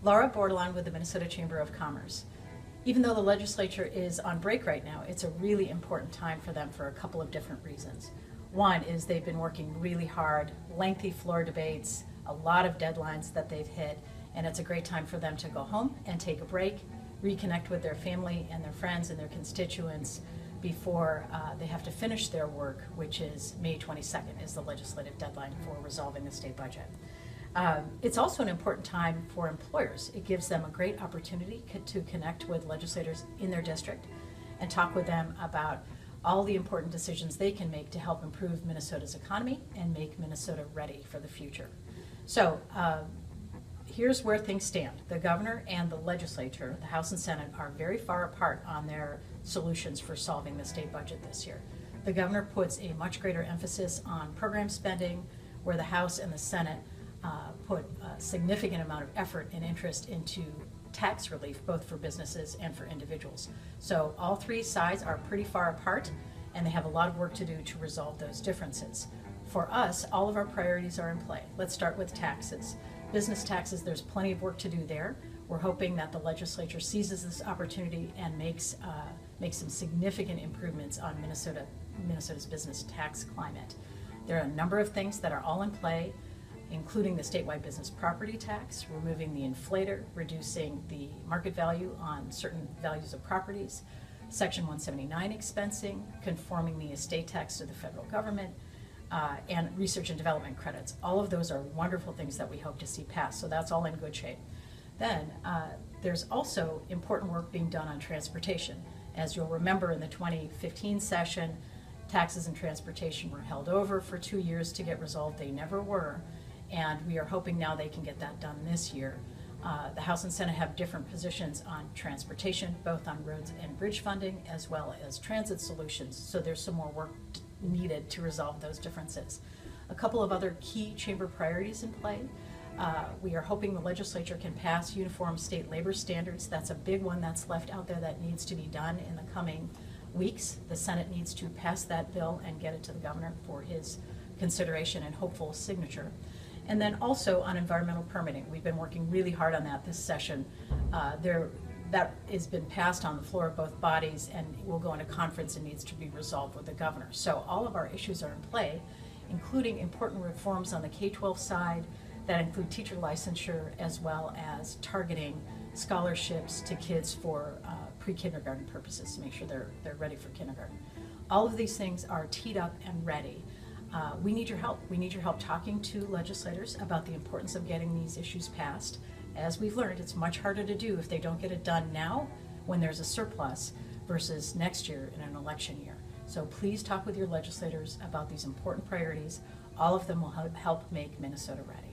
Laura Bordelon with the Minnesota Chamber of Commerce. Even though the legislature is on break right now, it's a really important time for them for a couple of different reasons. One is they've been working really hard, lengthy floor debates, a lot of deadlines that they've hit, and it's a great time for them to go home and take a break, reconnect with their family and their friends and their constituents before they have to finish their work, which is May 22nd is the legislative deadline for resolving the state budget. It's also an important time for employers. It gives them a great opportunity to connect with legislators in their district and talk with them about all the important decisions they can make to help improve Minnesota's economy and make Minnesota ready for the future. So here's where things stand. The governor and the legislature, the House and Senate, are very far apart on their solutions for solving the state budget this year. The governor puts a much greater emphasis on program spending, where the House and the Senate put a significant amount of effort and interest into tax relief, both for businesses and for individuals. So all three sides are pretty far apart, and they have a lot of work to do to resolve those differences. For us, all of our priorities are in play. Let's start with taxes. Business taxes, there's plenty of work to do there. We're hoping that the legislature seizes this opportunity and makes some significant improvements on Minnesota's business tax climate. There are a number of things that are all in play, including the statewide business property tax, removing the inflator, reducing the market value on certain values of properties, Section 179 expensing, conforming the estate tax to the federal government, and research and development credits. All of those are wonderful things that we hope to see passed, so that's all in good shape. Then there's also important work being done on transportation. As you'll remember, in the 2015 session, taxes and transportation were held over for 2 years to get resolved. They never were, and we are hoping now they can get that done this year. The House and Senate have different positions on transportation, both on roads and bridge funding, as well as transit solutions, so there's some more work needed to resolve those differences. A couple of other key chamber priorities in play. We are hoping the legislature can pass uniform state labor standards. That's a big one that's left out there that needs to be done in the coming weeks. The Senate needs to pass that bill and get it to the governor for his consideration and hopeful signature. And then also on environmental permitting. We've been working really hard on that this session. That has been passed on the floor of both bodies and will go into conference and needs to be resolved with the governor. So all of our issues are in play, including important reforms on the K-12 side that include teacher licensure, as well as targeting scholarships to kids for pre-kindergarten purposes to make sure they're ready for kindergarten. All of these things are teed up and ready. We need your help. We need your help talking to legislators about the importance of getting these issues passed. As we've learned, it's much harder to do if they don't get it done now when there's a surplus versus next year in an election year. So please talk with your legislators about these important priorities. All of them will help make Minnesota ready.